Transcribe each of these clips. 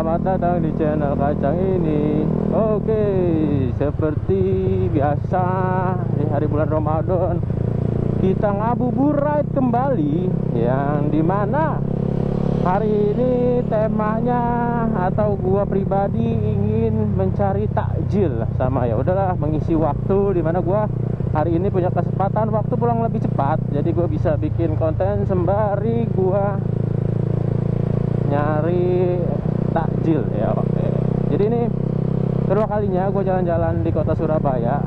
Selamat datang di channel Kacang ini. Oke, seperti biasa di hari bulan Ramadan kita ngabuburit kembali, yang dimana hari ini temanya atau gua pribadi ingin mencari takjil sama ya udahlah mengisi waktu, dimana gua hari ini punya kesempatan waktu pulang lebih cepat, jadi gua bisa bikin konten sembari gua nyari takjil ya. Oke. Jadi ini kedua kalinya gue jalan-jalan di kota Surabaya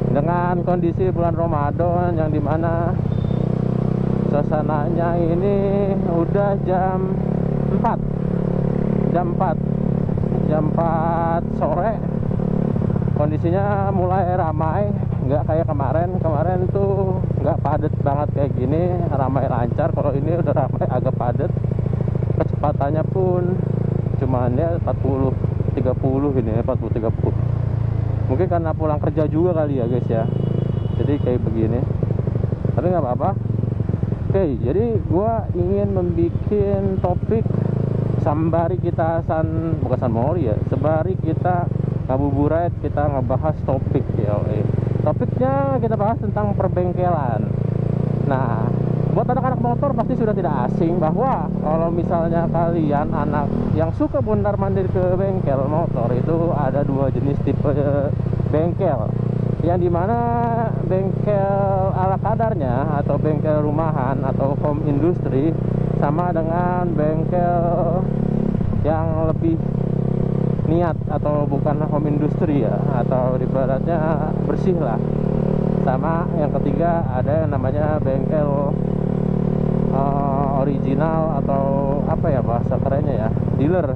dengan kondisi bulan Ramadan, yang dimana suasananya ini udah jam 4 sore. Kondisinya mulai ramai, nggak kayak kemarin tuh nggak padet banget kayak gini, ramai lancar. Kalau ini udah ramai agak padet, kecepatannya pun cuman ya 40-30 ini, 40-30. Mungkin karena pulang kerja juga kali ya guys ya, jadi kayak begini, tapi nggak apa-apa. Oke, jadi gua ingin membuat topik sembari kita bukan sanmori ya, sembari kita ngabuburit, kita ngebahas topik ya. Topiknya kita bahas tentang perbengkelan. Nah, buat anak-anak motor pasti sudah tidak asing bahwa kalau misalnya kalian anak yang suka mondar-mandir ke bengkel motor, itu ada dua jenis tipe bengkel, yang dimana bengkel ala kadarnya atau bengkel rumahan atau home industry, sama dengan bengkel yang lebih niat atau bukan home industry ya, atau ibaratnya bersih lah. Sama yang ketiga ada yang namanya bengkel original atau apa ya bahasa kerennya ya, dealer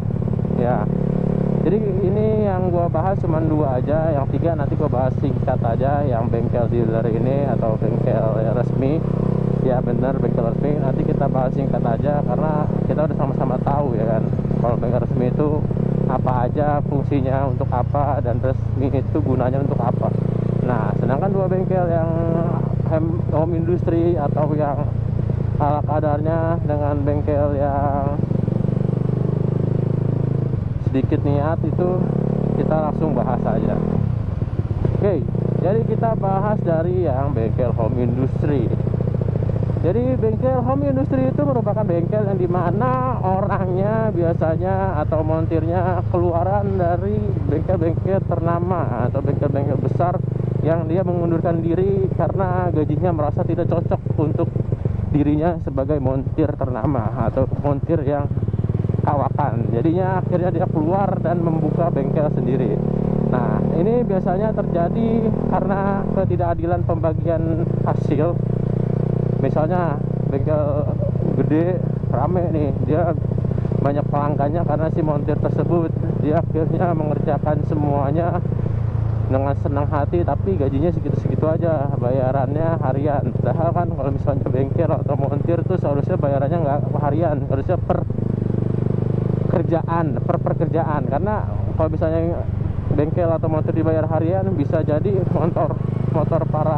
ya. Jadi ini yang gua bahas cuma dua aja, yang tiga nanti gua bahas singkat aja. Yang bengkel dealer ini atau bengkel resmi ya, bener bengkel resmi, nanti kita bahas singkat aja karena kita udah sama-sama tahu ya kan kalau bengkel resmi itu apa aja, fungsinya untuk apa, dan resmi itu gunanya untuk apa. Nah, sedangkan dua bengkel yang home industry atau yang ala kadarnya dengan bengkel yang sedikit niat, itu kita langsung bahas aja. Oke, jadi kita bahas dari yang bengkel home industry. Jadi bengkel home industry itu merupakan bengkel yang dimana orangnya biasanya atau montirnya keluaran dari bengkel-bengkel ternama atau bengkel-bengkel besar, yang dia mengundurkan diri karena gajinya merasa tidak cocok untuk dirinya sebagai montir ternama atau montir yang kawakan. Jadinya akhirnya dia keluar dan membuka bengkel sendiri. Nah, ini biasanya terjadi karena ketidakadilan pembagian hasil. Misalnya bengkel gede rame nih, dia banyak pelanggannya, karena si montir tersebut dia akhirnya mengerjakan semuanya dengan senang hati, tapi gajinya segitu-segitu aja, bayarannya harian. Padahal kan kalau misalnya bengkel atau montir tuh seharusnya bayarannya nggak harian, harusnya per pekerjaan. Karena kalau misalnya bengkel atau montir dibayar harian, bisa jadi motor para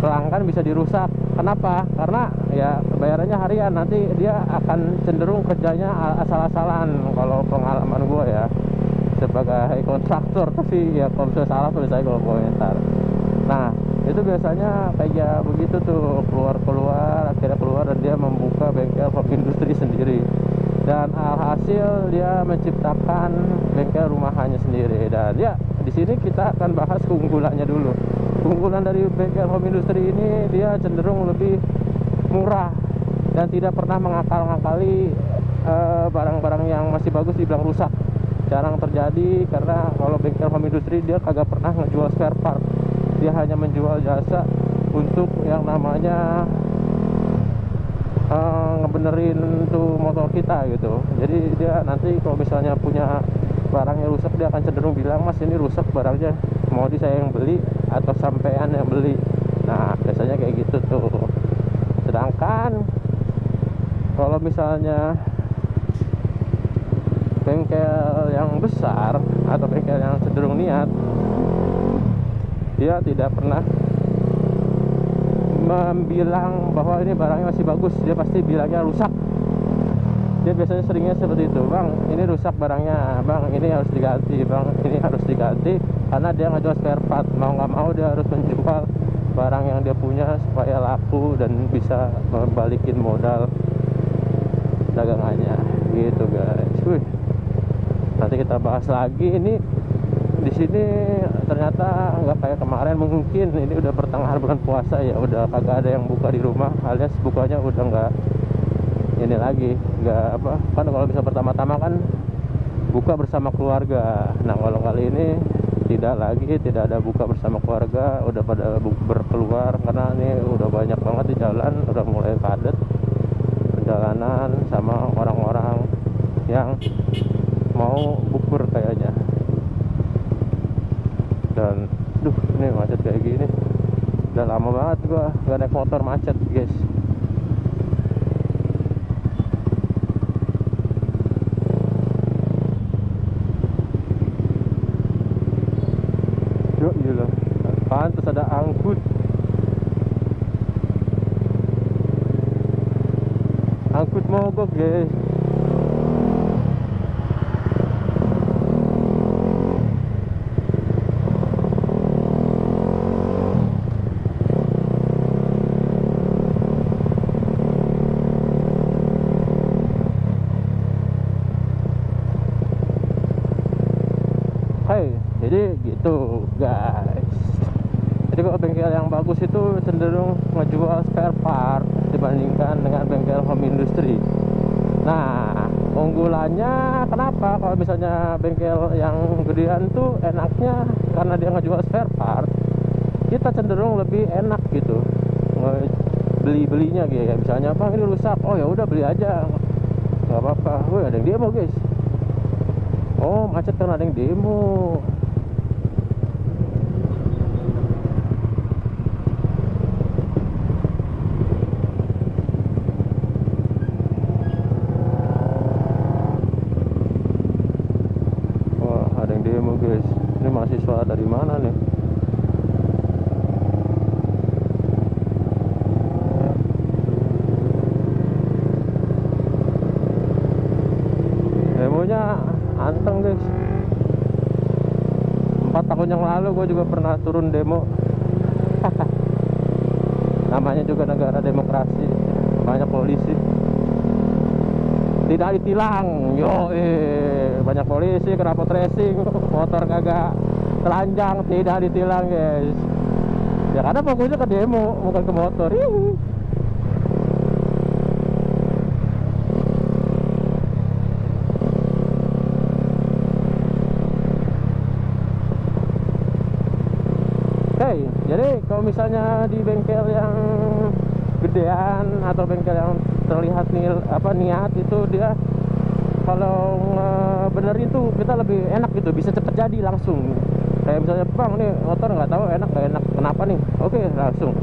pelanggan bisa dirusak. Kenapa? Karena ya bayarannya harian, nanti dia akan cenderung kerjanya asal-asalan. Kalau pengalaman gue ya sebagai kontraktor, tapi ya kalau misalnya salah tuh saya kalau komentar. Nah, itu biasanya kayak begitu tuh, keluar akhirnya keluar dan dia membuka bengkel home industry sendiri, dan alhasil dia menciptakan bengkel rumahannya sendiri. Dan ya di sini kita akan bahas keunggulannya dulu. Keunggulan dari bengkel home industry ini, dia cenderung lebih murah dan tidak pernah mengakal-ngakali barang-barang yang masih bagus dibilang rusak. Jarang terjadi, karena kalau bengkel home industry dia kagak pernah ngejual spare part. Dia hanya menjual jasa untuk yang namanya ngebenerin tuh motor kita gitu. Jadi dia nanti kalau misalnya punya barangnya rusak, dia akan cenderung bilang, "Mas, ini rusak barangnya, mau di saya yang beli atau sampean yang beli?" Nah, biasanya kayak gitu tuh. Sedangkan kalau misalnya bengkel yang besar atau bengkel yang cenderung niat, dia tidak pernah membilang bahwa ini barangnya masih bagus, dia pasti bilangnya rusak. Dia biasanya seringnya seperti itu, bang ini rusak barangnya, bang ini harus diganti, bang ini harus diganti, karena dia nggak jual spare part. Mau nggak mau dia harus menjual barang yang dia punya supaya laku dan bisa balikin modal dagangannya gitu guys. Wih, nanti kita bahas lagi. Ini di sini ternyata nggak kayak kemarin, mungkin ini udah pertengahan bulan puasa ya, udah kagak ada yang buka di rumah, alias bukanya udah nggak ini lagi, nggak apa kan, kalau bisa pertama-tama kan buka bersama keluarga. Nah kalau kali ini tidak ada buka bersama keluarga, udah pada berkeluar, karena ini udah banyak banget di jalan, udah mulai padat perjalanan sama orang-orang yang mau bukber kayaknya. Dan ini macet kayak gini, udah lama banget gua nggak naik motor macet guys. Yuk gila, pantes ada angkut mogok guys. Jadi gitu guys. Jadi kalau bengkel yang bagus itu cenderung ngejual spare part dibandingkan dengan bengkel home industry. Nah unggulannya kenapa kalau misalnya bengkel yang gedean tuh enaknya karena dia ngejual spare part, kita cenderung lebih enak gitu belinya gitu ya. Misalnya apa ini rusak, oh ya udah beli aja, nggak apa-apa. Wih ada yang demo guys. Oh macet karena ada yang demo. Guys, ini mahasiswa dari mana nih? Demonya anteng guys. 4 tahun yang lalu gue juga pernah turun demo. Namanya juga negara demokrasi, banyak polisi. Tidak ditilang, banyak polisi, knalpot racing, motor kagak telanjang, tidak ditilang guys. Ya karena fokusnya ke demo, bukan ke motor. Oke, jadi kalau misalnya di bengkel yang gedean atau bengkel yang terlihat niat itu, dia kalau bener itu kita lebih enak gitu, bisa cepet jadi langsung. Kayak misalnya bang nih motor nggak tahu enak nggak enak kenapa nih, oke langsung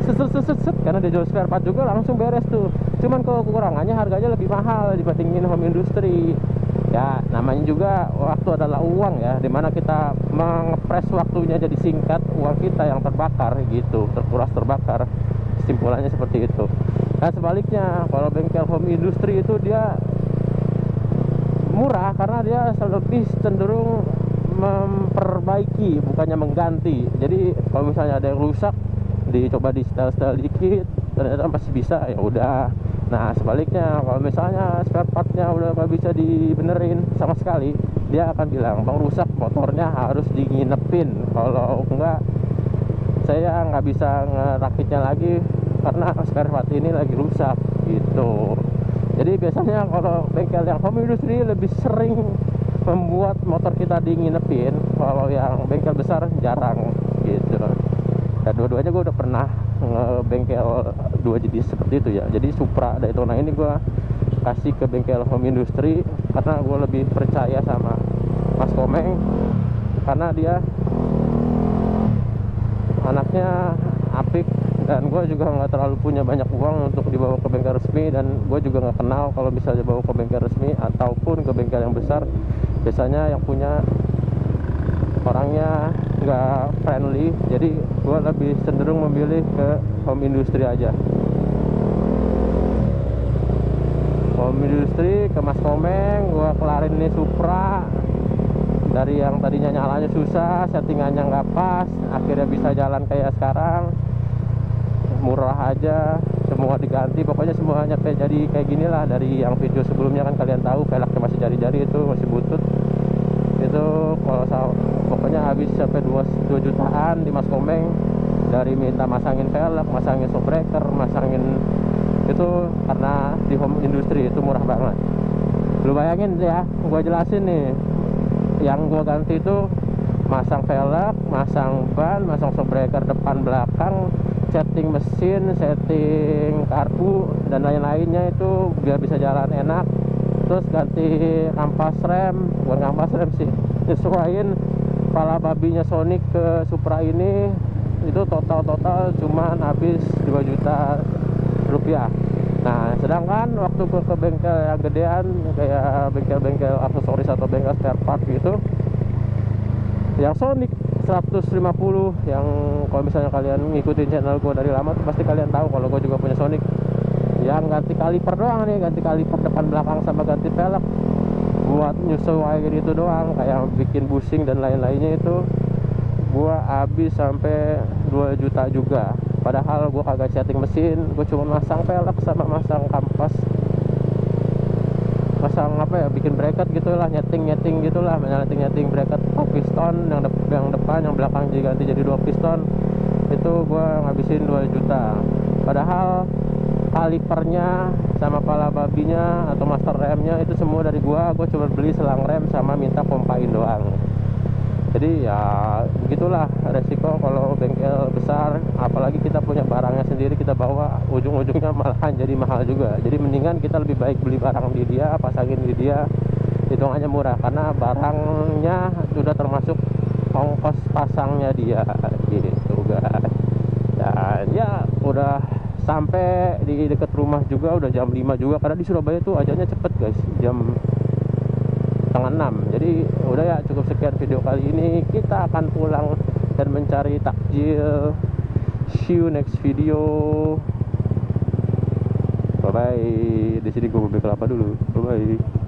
set karena dia jual spare part juga langsung beres tuh. Cuman kekurangannya harganya lebih mahal dibandingin home industry. Ya namanya juga waktu adalah uang ya, dimana kita mengepres waktunya jadi singkat, uang kita yang terbakar gitu, terkuras terbakar. Kesimpulannya seperti itu. Nah sebaliknya kalau bengkel home industry itu dia murah karena dia lebih cenderung memperbaiki bukannya mengganti. Jadi kalau misalnya ada yang rusak, dicoba di setel dikit, ternyata masih bisa, ya udah. Nah sebaliknya kalau misalnya spare partnya udah nggak bisa dibenerin sama sekali, dia akan bilang bang rusak, motornya harus dinginepin, kalau enggak saya nggak bisa ngerakitnya lagi karena spare part ini lagi rusak gitu. Jadi biasanya kalau bengkel yang home industry lebih sering membuat motor kita dinginepin, kalau yang bengkel besar jarang gitu. Dan dua-duanya gue udah pernah ngebengkel dua jenis seperti itu ya. Jadi Supra Daytona ini gue kasih ke bengkel home industry karena gue lebih percaya sama Mas Komeng, karena dia anaknya apik, dan gue juga nggak terlalu punya banyak uang untuk dibawa ke bengkel resmi, dan gue juga nggak kenal kalau bisa dibawa ke bengkel resmi ataupun ke bengkel yang besar. Biasanya yang punya orangnya nggak friendly, jadi gue lebih cenderung memilih ke home industry aja. Home industry industri ke Mas Komeng, gue kelarin nih Supra. Dari yang tadinya nyalanya susah, settingannya nggak pas, akhirnya bisa jalan kayak sekarang. Murah aja, semua diganti, pokoknya semuanya kayak jadi kayak gini lah. Dari yang video sebelumnya kan kalian tahu velgnya masih jari-jari, itu masih butut. Itu kalau pokoknya habis sampai 2 jutaan di Mas Komeng. Dari minta masangin velg, masangin shockbreaker, masangin itu, karena di home industri itu murah banget. Lu bayangin ya, gua jelasin nih. Yang gua ganti itu masang velg, masang ban, masang shockbreaker depan belakang, setting mesin, setting karbu dan lain-lainnya itu biar bisa jalan enak. Terus ganti kampas rem, bukan kampas rem sih, nyesuaiin pala babinya Sonic ke Supra ini. Itu total cuman habis 2 juta rupiah. Nah, sedangkan waktu gue ke bengkel yang gedean, kayak bengkel-bengkel aksesoris atau bengkel spare part gitu, yang Sonic 150, yang kalau misalnya kalian ngikutin channel gue dari lama tuh pasti kalian tahu kalau gue juga punya Sonic. Yang ganti kaliper doang nih, ganti kaliper depan belakang sama ganti velg, buat nyesuaiin itu doang, kayak bikin bushing dan lain-lainnya itu gua habis sampai 2 juta juga. Padahal gua kagak setting mesin, gua cuma masang velg sama masang kampas, masang apa ya, bikin bracket gitulah, nyeting gitulah, nyeting bracket piston yang depan, yang belakang diganti jadi 2 piston. Itu gua ngabisin 2 juta. Padahal kalipernya sama pala babinya atau master remnya itu semua dari gua cuma beli selang rem sama minta pompain doang. Jadi ya begitulah resiko kalau bengkel besar, apalagi kita punya barangnya sendiri kita bawa, ujung-ujungnya malahan jadi mahal juga. Jadi mendingan kita lebih baik beli barang di dia, pasangin di dia, hitungannya murah karena barangnya sudah termasuk ongkos pasangnya dia gitu guys. Dan ya udah sampai di dekat rumah juga, udah jam 5 juga, karena di Surabaya tuh ajannya cepet guys, jam 5:30. Jadi udah ya, cukup sekian video kali ini. Kita akan pulang dan mencari takjil. See you next video. Bye bye. Di sini gue beli kelapa dulu. Bye bye.